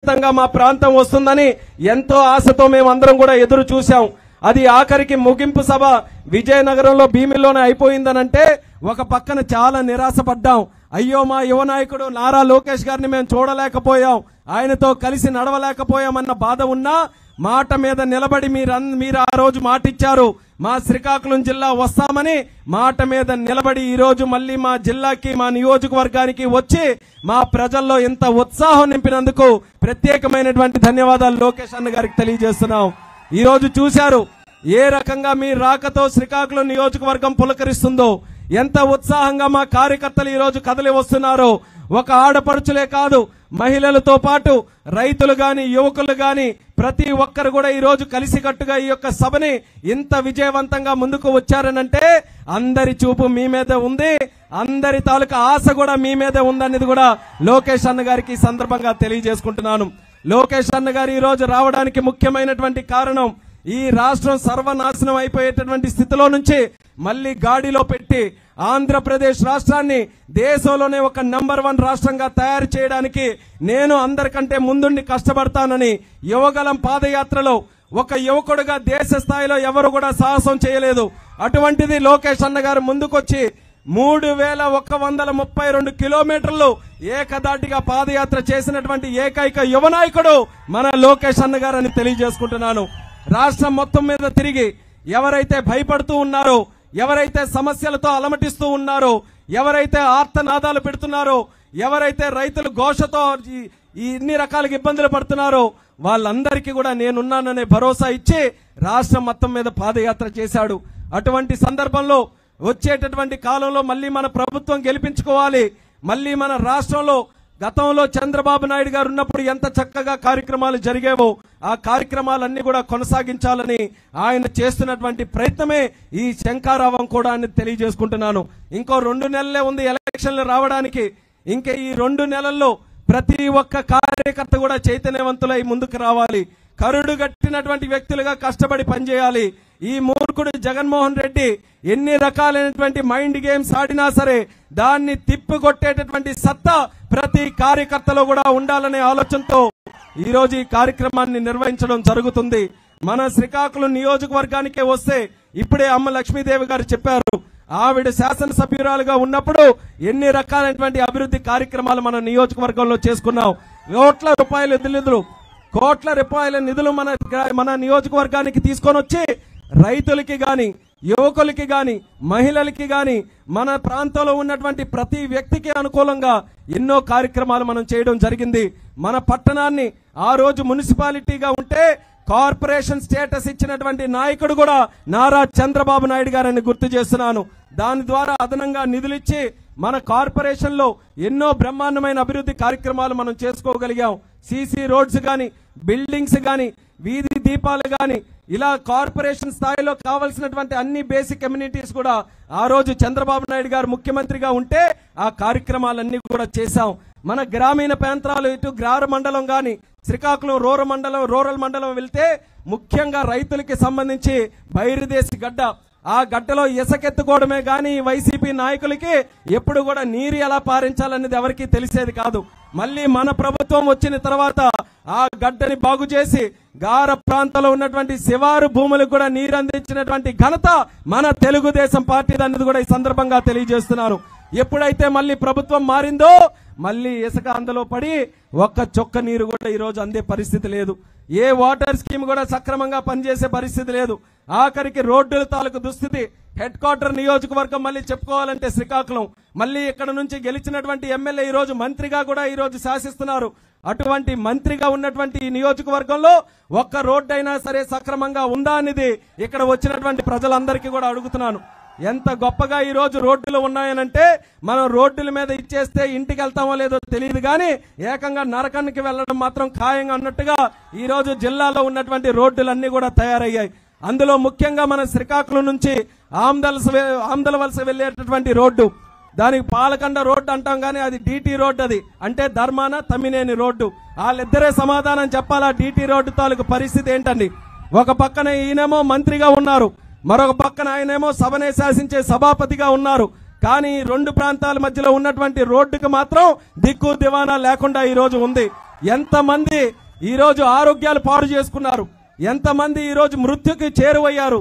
ఖచ్చితంగా మా ప్రాంతం వస్తుందని ఎంతో ఆశతో మేమందరం కూడా ఎదురు చూశాం. అది ఆఖరికి ముగింపు సభ విజయనగరంలో భీమిలోనే అయిపోయిందనంటే ఒక పక్కన చాలా నిరాశపడ్డాం. అయ్యో మా యువ నాయకుడు నారా లోకేష్ గారిని మేము చూడలేకపోయాం, ఆయనతో కలిసి నడవలేకపోయామన్న బాధ ఉన్నా మాట మీద నిలబడి మీరు ఆ రోజు మాటిచ్చారు, మా శ్రీకాకుళం జిల్లా వస్తామని మాట మీద నిలబడి ఈ రోజు మళ్ళీ మా జిల్లాకి మా నియోజకవర్గానికి వచ్చి మా ప్రజల్లో ఇంత ఉత్సాహం నింపినందుకు ప్రత్యేకమైనటువంటి ధన్యవాదాలు లోకేష్ అన్న గారికి తెలియజేస్తున్నాం. ఈ రోజు చూశారు ఏ రకంగా మీ రాకతో శ్రీకాకుళం నియోజకవర్గం పులకరిస్తుందో, ఎంత ఉత్సాహంగా మా కార్యకర్తలు ఈ రోజు కదలి వస్తున్నారో. ఒక ఆడపడుచులే కాదు, మహిళలతో పాటు రైతులు గాని యువకులు గాని ప్రతి ఒక్కరు కూడా ఈ రోజు కలిసికట్టుగా ఈ యొక్క సభని ఇంత విజయవంతంగా ముందుకు వచ్చారనంటే అందరి చూపు మీ మీద ఉంది, అందరి తాలూకా ఆశ కూడా మీ మీద ఉందనేది కూడా లోకేష్ అన్న గారికి ఈ సందర్భంగా తెలియజేసుకుంటున్నాను. లోకేష్ అన్న గారు ఈ రోజు రావడానికి ముఖ్యమైనటువంటి కారణం ఈ రాష్ట్రం సర్వనాశనం అయిపోయేటటువంటి స్థితిలో నుంచి మళ్ళీ గాడిలో పెట్టి ఆంధ్రప్రదేశ్ రాష్ట్రాన్ని దేశంలోనే ఒక నంబర్ 1 రాష్ట్రంగా తయారు చేయడానికి నేను అందరికంటే ముందుండి కష్టపడతానని యువగలం పాదయాత్రలో ఒక యువకుడుగా దేశ స్థాయిలో ఎవరు కూడా సాహసం చేయలేదు. అటువంటిది లోకేష్ అన్న గారు ముందుకొచ్చి 3132 కిలోమీటర్లు ఏకదాటిగా పాదయాత్ర చేసినటువంటి ఏకైక యువ నాయకుడు మన లోకేష్ అన్న గారు అని తెలియజేసుకుంటున్నాను. రాష్ట్రం మొత్తం మీద తిరిగి ఎవరైతే భయపడుతూ ఉన్నారో, ఎవరైతే సమస్యలతో అలమటిస్తూ ఉన్నారో, ఎవరైతే ఆర్తనాదాలు పెడుతున్నారో, ఎవరైతే రైతులు ఘోషతో ఇన్ని రకాలుగా ఇబ్బందులు పడుతున్నారో వాళ్ళందరికీ కూడా నేనున్నాననే భరోసా ఇచ్చి రాష్ట్రం మొత్తం మీద పాదయాత్ర చేశాడు. అటువంటి సందర్భంలో వచ్చేటటువంటి కాలంలో మళ్ళీ మన ప్రభుత్వం గెలిపించుకోవాలి. మళ్ళీ మన రాష్ట్రంలో గతంలో చంద్రబాబు నాయుడు గారు ఉన్నప్పుడు ఎంత చక్కగా కార్యక్రమాలు జరిగేవో ఆ కార్యక్రమాలన్నీ కూడా కొనసాగించాలని ఆయన చేస్తున్నటువంటి ప్రయత్నమే ఈ శంఖారావం కూడా అని తెలియజేసుకుంటున్నాను. ఇంకో 2 నెలలే ఉంది ఎలక్షన్లు రావడానికి. ఇంకా ఈ 2 నెలల్లో ప్రతి ఒక్క కార్యకర్త కూడా చైతన్యవంతులై ముందుకు రావాలి. కరుడు గట్టినటువంటి వ్యక్తులుగా కష్టపడి పనిచేయాలి. ఈ మూర్ఖుడు జగన్మోహన్ రెడ్డి ఎన్ని రకాలైనటువంటి మైండ్ గేమ్స్ ఆడినా సరే దాన్ని తిప్పికొట్టేటటువంటి సత్తా ప్రతి కార్యకర్తలో కూడా ఉండాలనే ఆలోచనతో ఈ రోజు ఈ కార్యక్రమాన్ని నిర్వహించడం జరుగుతుంది. మన శ్రీకాకుళం నియోజకవర్గానికే వస్తే ఇప్పుడే అమ్మ లక్ష్మీదేవి గారు చెప్పారు, ఆవిడ శాసనసభ్యురాలుగా ఉన్నప్పుడు ఎన్ని రకాలైనటువంటి అభివృద్ధి కార్యక్రమాలు మన నియోజకవర్గంలో చేసుకున్నాం. కోట్ల రూపాయల నిధులు మన నియోజకవర్గానికి తీసుకొని వచ్చి రైతులకి గాని యువకులకి గాని మహిళలకి గాని మన ప్రాంతంలో ఉన్నటువంటి ప్రతి వ్యక్తికి అనుకూలంగా ఎన్నో కార్యక్రమాలు మనం చేయడం జరిగింది. మన పట్టణాన్ని ఆ రోజు మున్సిపాలిటీగా ఉంటే కార్పొరేషన్ స్టేటస్ ఇచ్చినటువంటి నాయకుడు కూడా నారా చంద్రబాబు నాయుడు గారని గుర్తు చేస్తున్నాను. దాని ద్వారా అదనంగా నిధులిచ్చి మన కార్పొరేషన్ లో ఎన్నో బ్రహ్మాండమైన అభివృద్ధి కార్యక్రమాలు మనం చేసుకోగలిగాం. సీసీ రోడ్స్ గాని, బిల్డింగ్స్ గాని, వీధి దీపాలు గాని, ఇలా కార్పొరేషన్ స్థాయిలో కావాల్సినటువంటి అన్ని బేసిక్ కమ్యూనిటీస్ కూడా ఆ రోజు చంద్రబాబు నాయుడు గారు ముఖ్యమంత్రిగా ఉంటే ఆ కార్యక్రమాలన్నీ కూడా చేశాం. మన గ్రామీణ ప్రాంతాలు ఇటు గ్రార మండలం గాని శ్రీకాకుళం రూరల్ మండలం వెళ్తే ముఖ్యంగా రైతులకి సంబంధించి బైరుదేశి గడ్డ, ఆ గడ్డలో ఇసుకెత్తుకోవడమే గాని వైసీపీ నాయకులకి ఎప్పుడు కూడా నీరు ఎలా పారించాలనేది ఎవరికీ తెలిసేది కాదు. మళ్ళీ మన ప్రభుత్వం వచ్చిన తర్వాత ఆ గడ్డని బాగు చేసి గార ప్రాంతంలో ఉన్నటువంటి శివారు భూములకు కూడా నీరు అందించినటువంటి ఘనత మన తెలుగుదేశం పార్టీ అనేది కూడా ఈ సందర్భంగా తెలియజేస్తున్నాను. ఎప్పుడైతే మళ్ళీ ప్రభుత్వం మారిందో మళ్ళీ ఇసుక అందులో పడి ఒక్క చొక్క నీరు కూడా ఈ రోజు అందే పరిస్థితి లేదు. ఏ వాటర్ స్కీమ్ కూడా సక్రమంగా పనిచేసే పరిస్థితి లేదు. ఆఖరికి రోడ్డుల తాలూకు దుస్థితి. హెడ్ క్వార్టర్ నియోజకవర్గం మళ్ళీ చెప్పుకోవాలంటే శ్రీకాకుళం. మళ్ళీ ఇక్కడ నుంచి గెలిచినటువంటి ఎమ్మెల్యే ఈ రోజు మంత్రిగా కూడా ఈ రోజు శాసిస్తున్నారు. అటువంటి మంత్రిగా ఉన్నటువంటి ఈ నియోజకవర్గంలో ఒక్క రోడ్డు అయినా సరే సక్రమంగా ఉందా అనేది ఇక్కడ వచ్చినటువంటి ప్రజలందరికీ కూడా అడుగుతున్నాను. ఎంత గొప్పగా ఈ రోజు రోడ్డులు ఉన్నాయనంటే మనం రోడ్డుల మీద ఇచ్చేస్తే ఇంటికి వెళ్తామో లేదో తెలియదు కానీ ఏకంగా నరకానికి వెళ్లడం మాత్రం ఖాయంగా అన్నట్టుగా ఈ రోజు జిల్లాలో ఉన్నటువంటి రోడ్డులన్నీ కూడా తయారయ్యాయి. అందులో ముఖ్యంగా మన శ్రీకాకుళం నుంచి ఆమ్దలవలస వెళ్లేటటువంటి రోడ్డు, దానికి పాలకండ రోడ్డు అంటాం కానీ అది డిటి రోడ్డు. అది అంటే ధర్మాన తమ్మినేని రోడ్డు. వాళ్ళిద్దరే సమాధానం చెప్పాలా డిటి రోడ్డు తాలూకు పరిస్థితి ఏంటండి. ఒక పక్కన ఈయనేమో మంత్రిగా ఉన్నారు, మరొక పక్కన ఆయనేమో సభనే శాసించే సభాపతిగా ఉన్నారు. కానీ 2 ప్రాంతాల మధ్యలో ఉన్నటువంటి రోడ్డుకి మాత్రం దిక్కు దివానా లేకుండా ఈ రోజు ఉంది. ఎంతమంది ఈరోజు ఆరోగ్యాలు పాడు చేసుకున్నారు, ఎంతమంది ఈరోజు మృత్యుకి చేరువయ్యారు.